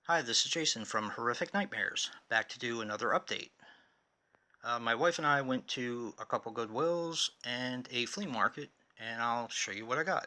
Hi, this is Jason from Horrific Nightmares, back to do another update. My wife and I went to a couple Goodwills and a flea market, and I'll show you what I got.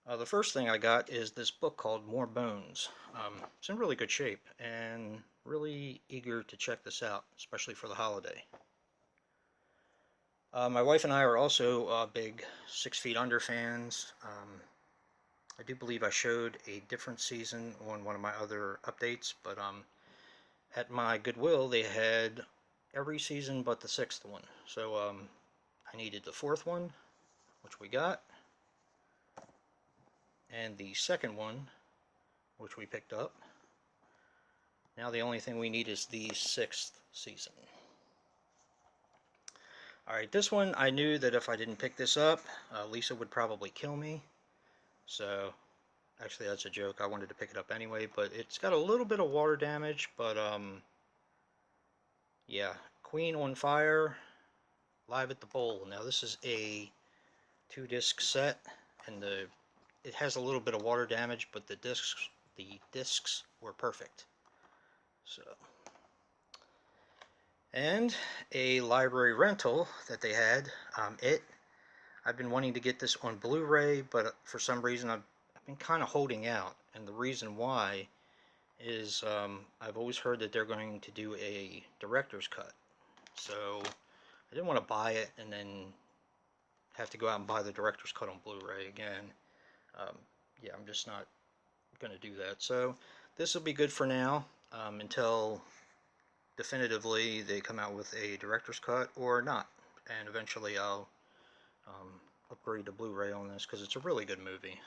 The first thing I got is this book called More Bones. It's in really good shape, and really eager to check this out, especially for the holiday. My wife and I are also big 6 Feet Under fans. I do believe I showed a different season on one of my other updates, but at my Goodwill, they had every season but the 6th one. So I needed the 4th one, which we got, and the 2nd one, which we picked up. Now the only thing we need is the 6th season. Alright, this one I knew that if I didn't pick this up, Lisa would probably kill me. So, actually that's a joke, I wanted to pick it up anyway, but it's got a little bit of water damage, but yeah, Queen on Fire, Live at the Bowl. Now this is a 2-disc set, and it has a little bit of water damage, but the discs were perfect. So, and a library rental that they had. I've been wanting to get this on Blu-ray, but for some reason I've been kind of holding out, and the reason why is I've always heard that they're going to do a director's cut. So I didn't want to buy it and then have to go out and buy the director's cut on Blu-ray again. Yeah, I'm just not going to do that. So this will be good for now until definitively they come out with a director's cut or not. And eventually I'll upgrade to Blu-ray on this because it's a really good movie.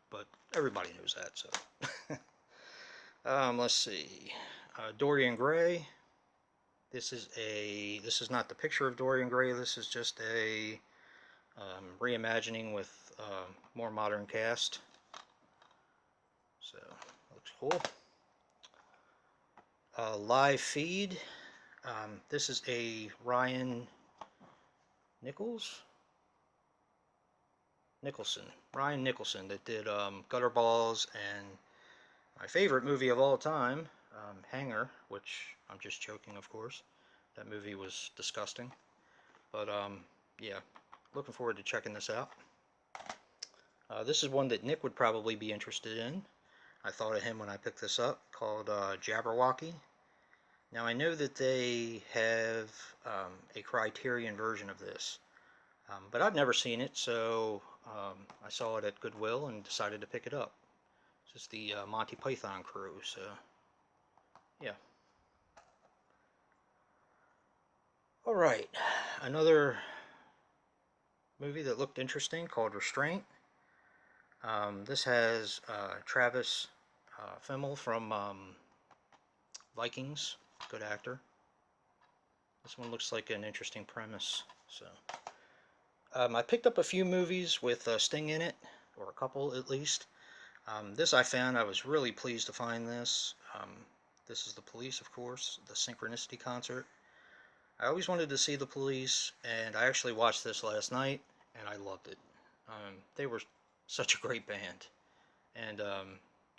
But everybody knows that, so. Let's see. Dorian Gray. This is not the picture of Dorian Gray. This is just a reimagining with more modern cast. So, looks cool. Live Feed. This is a Ryan Nicholson that did Gutterballs and my favorite movie of all time, Hanger, which I'm just joking, of course. That movie was disgusting. But yeah, looking forward to checking this out. This is one that Nick would probably be interested in. I thought of him when I picked this up, called Jabberwocky. Now I know that they have a Criterion version of this, but I've never seen it, so I saw it at Goodwill and decided to pick it up. It's just the Monty Python crew, so yeah. Alright, another movie that looked interesting called Restraint. This has Travis Fimmel from Vikings, good actor. This one looks like an interesting premise. So, I picked up a few movies with Sting in it, or a couple at least. This I found, I was really pleased to find this. This is The Police, of course, the Synchronicity concert. I always wanted to see The Police, and I actually watched this last night, and I loved it. They were such a great band. And,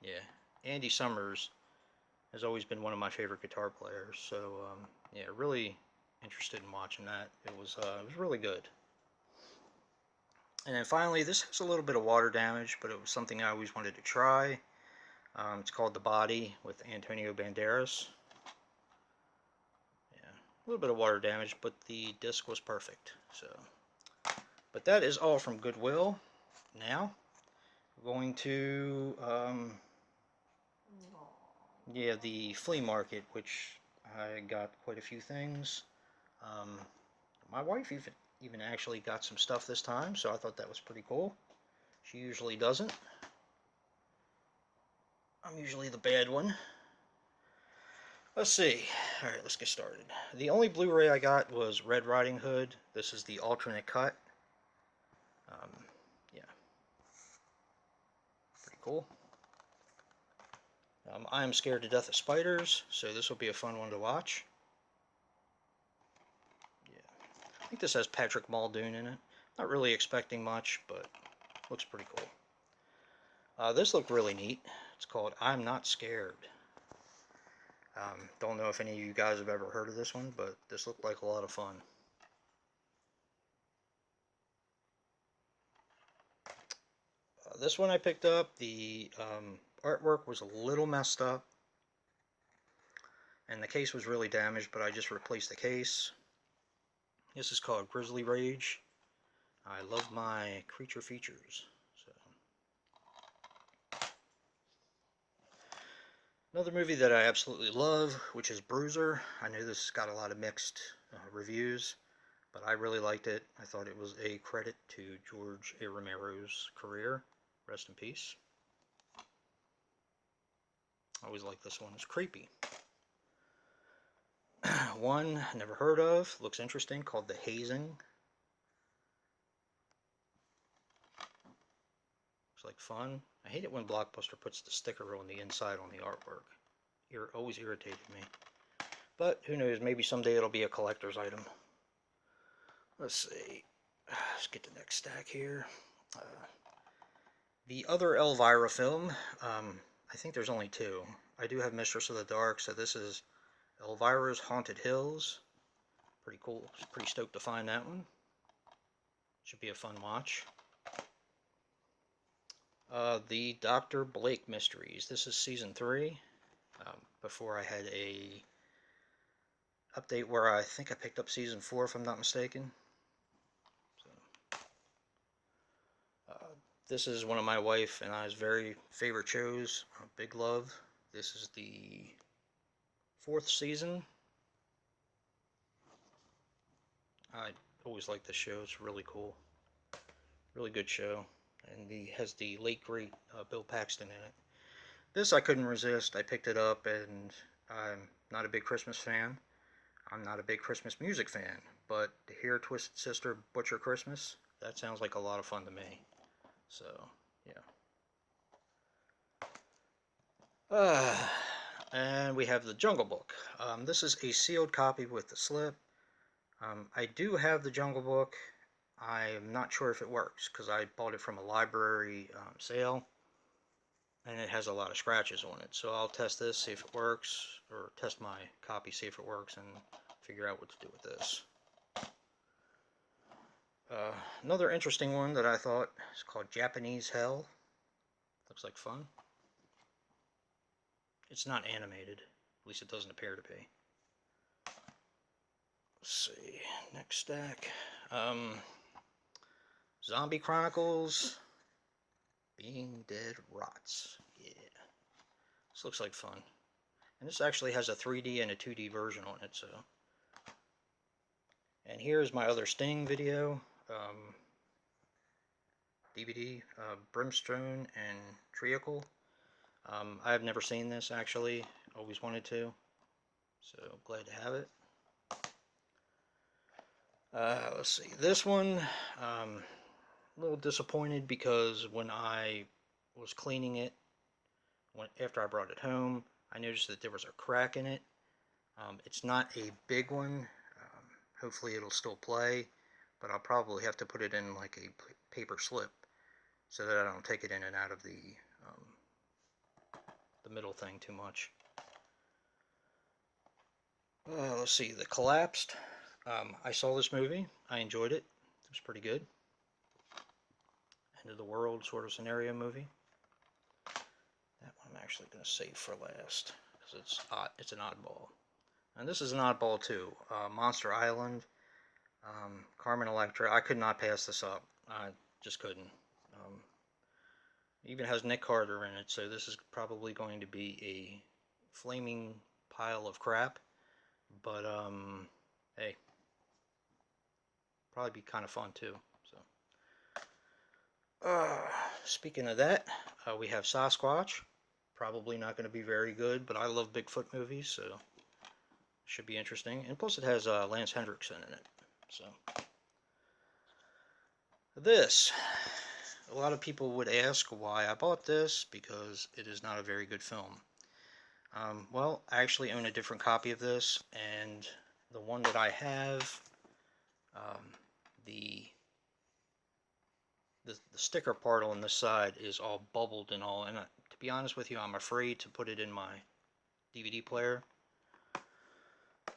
yeah, Andy Summers has always been one of my favorite guitar players, so, yeah, really interested in watching that. It was really good. And then finally, this has a little bit of water damage, but it was something I always wanted to try. It's called The Body with Antonio Banderas. Yeah, a little bit of water damage, but the disc was perfect. So, but that is all from Goodwill. Now, we're going to yeah, the flea market, which I got quite a few things. My wife even actually got some stuff this time, so I thought that was pretty cool. She usually doesn't. I'm usually the bad one. Let's see. Alright, let's get started. The only Blu-ray I got was Red Riding Hood. This is the alternate cut. Yeah. Pretty cool. I am scared to death of spiders, so this will be a fun one to watch. Yeah. I think this has Patrick Muldoon in it. Not really expecting much, but looks pretty cool. This looked really neat. It's called I'm Not Scared. Don't know if any of you guys have ever heard of this one, but this looked like a lot of fun. This one I picked up. The artwork was a little messed up, and the case was really damaged, but I just replaced the case. This is called Grizzly Rage. I love my creature features. So. Another movie that I absolutely love, which is Bruiser. I know this got a lot of mixed reviews, but I really liked it. I thought it was a credit to George A. Romero's career. Rest in peace. I always like this one. It's creepy. One never heard of, looks interesting, called The Hazing. Looks like fun. I hate it when Blockbuster puts the sticker on the inside on the artwork. It always irritated me. But who knows, maybe someday it'll be a collector's item. Let's see. Let's get the next stack here. The other Elvira film, I think there's only two. I do have Mistress of the Dark, so this is Elvira's Haunted Hills. Pretty cool. Pretty stoked to find that one. Should be a fun watch. The Dr. Blake Mysteries. This is season 3. Before I had a update where I think I picked up season 4, if I'm not mistaken. This is one of my wife and I's very favorite shows. Big love. This is the 4th season. I always like this show. It's really cool. Really good show. And has the late great Bill Paxton in it. This I couldn't resist. I picked it up, and I'm not a big Christmas fan. I'm not a big Christmas music fan, but to hear Twisted Sister butcher Christmas, that sounds like a lot of fun to me. So, yeah. And we have the Jungle Book. This is a sealed copy with the slip. I do have the Jungle Book. I'm not sure if it works because I bought it from a library sale, and it has a lot of scratches on it. So I'll test this, see if it works, or test my copy, see if it works, and figure out what to do with this. Another interesting one that I thought is called Japanese Hell. Looks like fun. It's not animated, at least it doesn't appear to be. Let's see, next stack. Zombie Chronicles. Being Dead Rots. Yeah. This looks like fun. And this actually has a 3D and a 2D version on it, so. And here's my other Sting video. DVD, Brimstone and Treacle. I've never seen this, actually. Always wanted to. So, glad to have it. Let's see. This one, a little disappointed because when I was cleaning it, after I brought it home, I noticed that there was a crack in it. It's not a big one. Hopefully it'll still play, but I'll probably have to put it in like a paper slip so that I don't take it in and out of the middle thing too much. Let's see, The Collapsed. I saw this movie. I enjoyed it. It was pretty good. End of the world sort of scenario movie. That one I'm actually going to save for last because it's an oddball. And this is an oddball too. Monster Island. Carmen Electra. I could not pass this up. I just couldn't. It even has Nick Carter in it, so this is probably going to be a flaming pile of crap. But, hey. Probably be kind of fun too. So, speaking of that, we have Sasquatch. Probably not going to be very good, but I love Bigfoot movies, so should be interesting. And plus, it has Lance Henriksen in it. So, this. A lot of people would ask why I bought this, because it is not a very good film. Well, I actually own a different copy of this, and the one that I have, the sticker part on this side is all bubbled and all, and to be honest with you, I'm afraid to put it in my DVD player.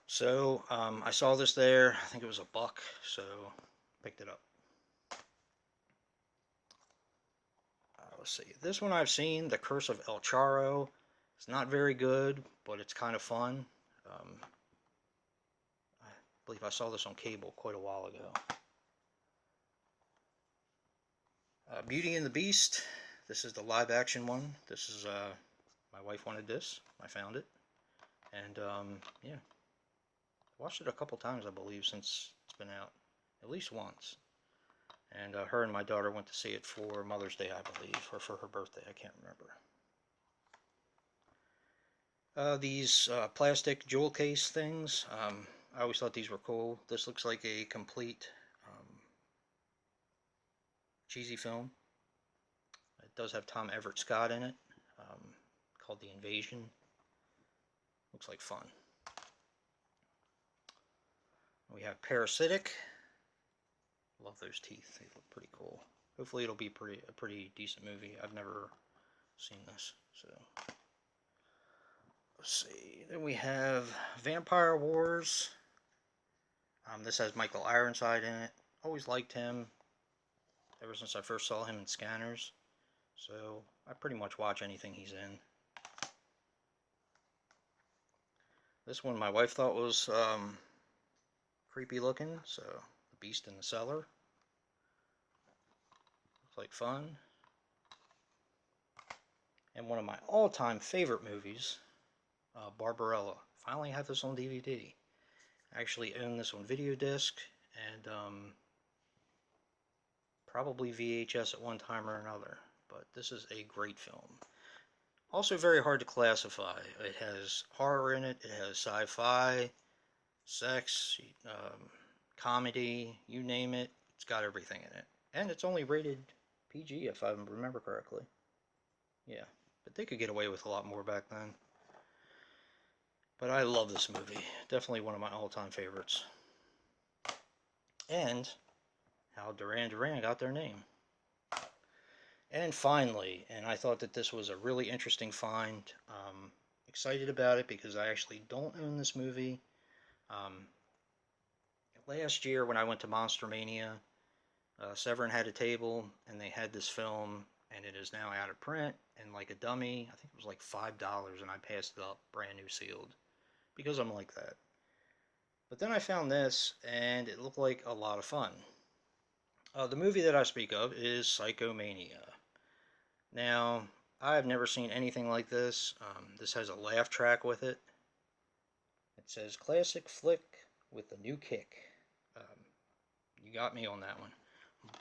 So I saw this there. I think it was $1, so picked it up. Let's see. This one I've seen, The Curse of El Charro. It's not very good, but it's kind of fun. I believe I saw this on cable quite a while ago. Beauty and the Beast. This is the live action one. This is, my wife wanted this. I found it. And, yeah. Watched it a couple times, I believe, since it's been out. At least once. And her and my daughter went to see it for Mother's Day, I believe, or for her birthday. I can't remember. These plastic jewel case things, I always thought these were cool. This looks like a complete cheesy film. It does have Tom Everett Scott in it, called The Invasion. Looks like fun. We have Parasitic. Love those teeth. They look pretty cool. Hopefully it'll be a pretty decent movie. I've never seen this, so let's see. Then we have Vampire Wars. This has Michael Ironside in it. Always liked him ever since I first saw him in Scanners, so I pretty much watch anything he's in. This one my wife thought was creepy looking, so The Beast in the Cellar. Looks like fun. And one of my all-time favorite movies, Barbarella. Finally have this on DVD. I actually own this on video disc and probably VHS at one time or another. But this is a great film. Also very hard to classify. It has horror in it, it has sci-fi, sex, comedy, you name it. It's got everything in it. And it's only rated PG if I remember correctly. Yeah, but they could get away with a lot more back then. But I love this movie. Definitely one of my all-time favorites. And how Duran Duran got their name. And finally, and I thought that this was a really interesting find. Excited about it because I actually don't own this movie. Last year when I went to Monster Mania, Severin had a table and they had this film, and it is now out of print, and like a dummy, I think it was like $5, and I passed it up brand new sealed because I'm like that. But then I found this and it looked like a lot of fun. The movie that I speak of is Psychomania. Now, I have never seen anything like this. This has a laugh track with it. It says classic flick with a new kick. You got me on that one.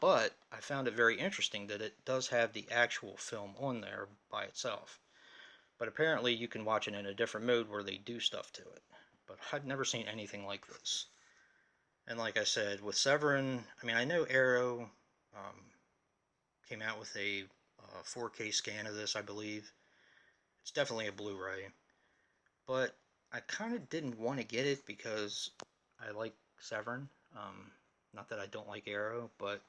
But I found it very interesting that it does have the actual film on there by itself. But apparently you can watch it in a different mode where they do stuff to it. But I've never seen anything like this. And like I said, with Severin, I mean, I know Arrow came out with a 4K scan of this, I believe. It's definitely a Blu-ray. But I kind of didn't want to get it because I like Severin. Not that I don't like Arrow, but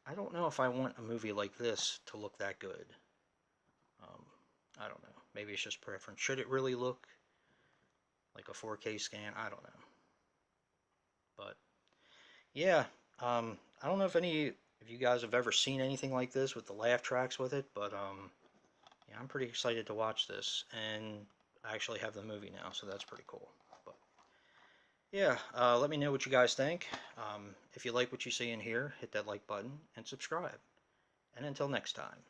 I don't know if I want a movie like this to look that good. I don't know. Maybe it's just preference. Should it really look like a 4K scan? I don't know. But yeah, I don't know if any of you guys have ever seen anything like this with the laugh tracks with it, but yeah, I'm pretty excited to watch this, and I actually have the movie now, so that's pretty cool. But yeah, let me know what you guys think. If you like what you see in here, hit that like button and subscribe. And until next time,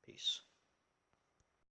peace.